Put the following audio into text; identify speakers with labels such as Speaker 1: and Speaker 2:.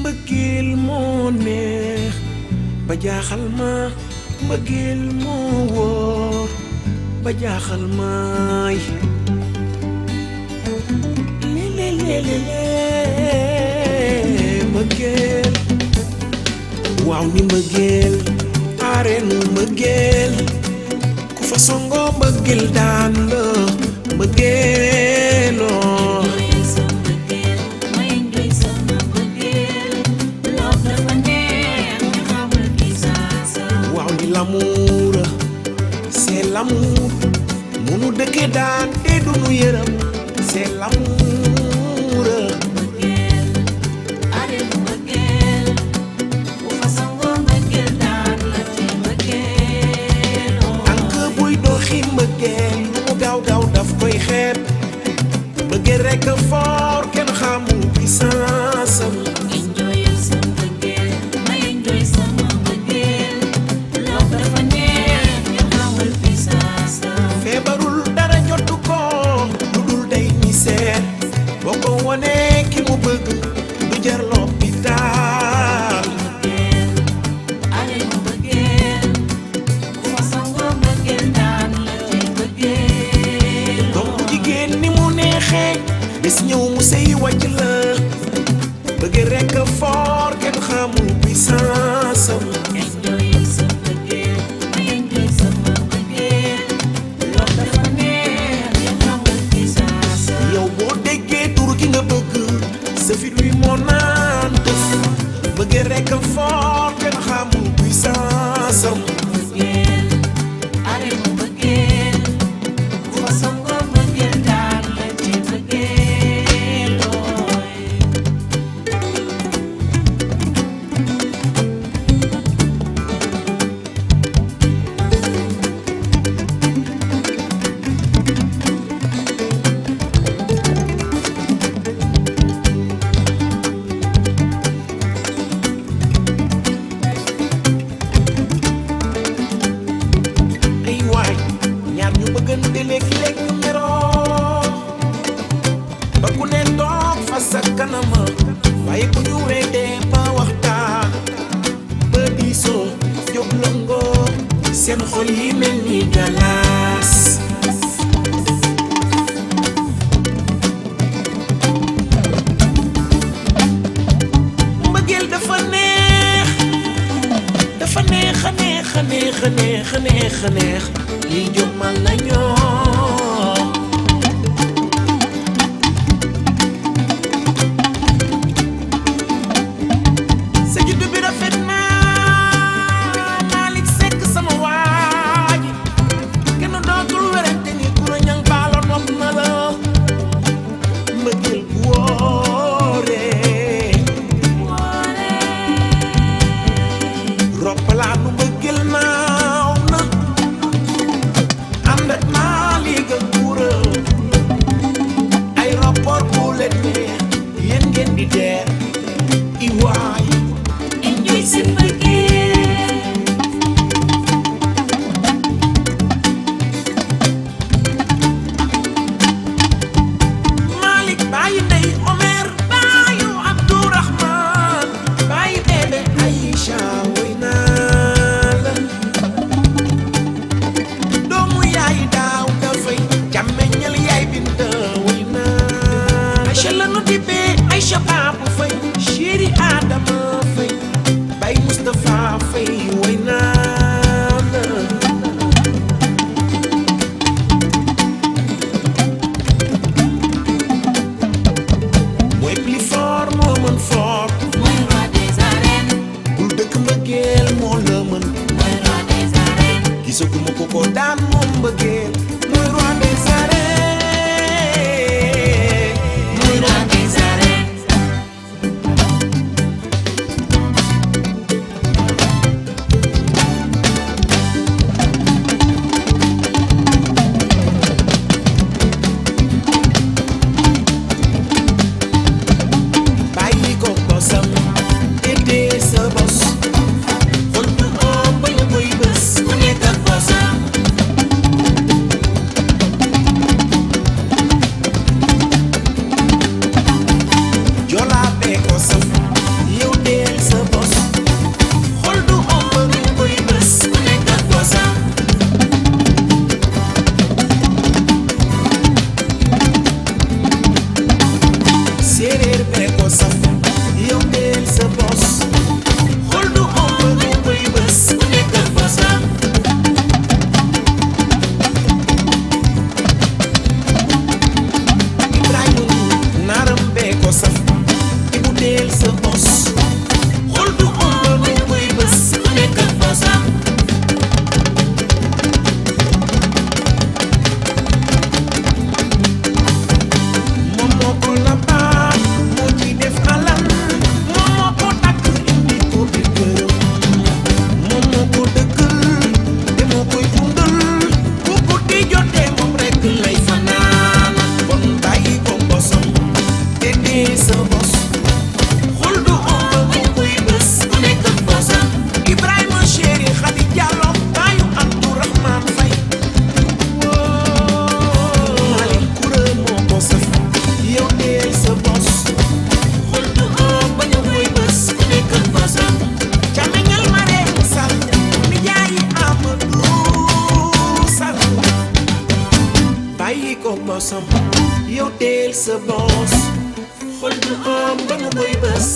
Speaker 1: mbëggeel moo neex ba jaaxal ma mbëggeel moo wóor ba jaaxal maay mbëggeel waaw ni mbëggeel areenu mbëggeel ku fa songo mbëggeel daan la mbëggeeloo l'amour, c'est l'amour. Munu dëkke daan te dunu yërëm, c'est l'amour.
Speaker 2: Mbëggeel, areenu mbëggeel, ku fa songo mbëggeel daan la ci mbëggeeloo.
Speaker 1: Tànk buy doxi mbëggeel, lu mu gaaw gaaw daf koy xeeb. Mbëggeel rekk a fort, kenn xamul puissance am.
Speaker 2: Enjoyal sa mbëggeel, ma enjoy sama mbëggeel.
Speaker 1: Feebarul dara jotu ko lu dul day ni seet boo ko wonee ki mu bëgg du jar l'hôpital.
Speaker 2: Mbëggeel, areenu mbëggeel, ku fa songo mbëggeel daan la ci mbëggeel.
Speaker 1: doom bu jigéen ni mu neexee bis ñëw mu sey wàcc la bëgg rekk a fort kenn xamul puissance am.
Speaker 2: Enjoyal sa mbëggeel, ma enjoy sama mbëggeel. Loolu dafa neex, kenn xamul puissance am.
Speaker 1: yow boo déggee tur ki nga bëgg sa fit wi moo naan tëf bëgg rekk a fort kenn xamul puissance am.
Speaker 2: Mbëggeel, areenu mbëggeel, ku fa songo mbëggeel daan la ci mbëggeeloo.
Speaker 1: ay waay ñaar ñu bëggante léegi-léegi ñu meroo ba ku ne toog fa sa kanama waaye bu ñu weetee ba waxtaan ba diisoo jóg lëngoo seen xol yi mel ni galaas. mbëggeel dafa neex dafa neex a neex a neex a neex a neex a neex lii jommal na ñoo sa juddu bi rafet na Malick Seck sama waaji kenn dootul werante ni ku la ñang baalo nopp na la mbëggeel bu wóoree roppalaanu mbëggeel naaw na ànd ak naaw bos xol du ëmb ba ñu koy bës ku nekk ak bosam moom moo ko la baat moo ci def alal moom moo ko takk indi ko biir këram moom moo ko dëkkal te moo koy dundal bu guddi jotee moom rekk lay fanaan bon bàyyi ko bosam te dee sa bos xol du ëmb ba ñu koy bës ku nekk ak bosam Ibrahima chéri Khady Diallo baayu Abdourahmane Faye Malick Koura moo ko saf yow dee sa bos xol du ëmb ba ñu koy bës ku nekk ak bosam càmmeñal Marème Sall nijaayi Amadou Sall bàyyi ko bosam yow dee sa bos xol du ëmb ba ñu koy bës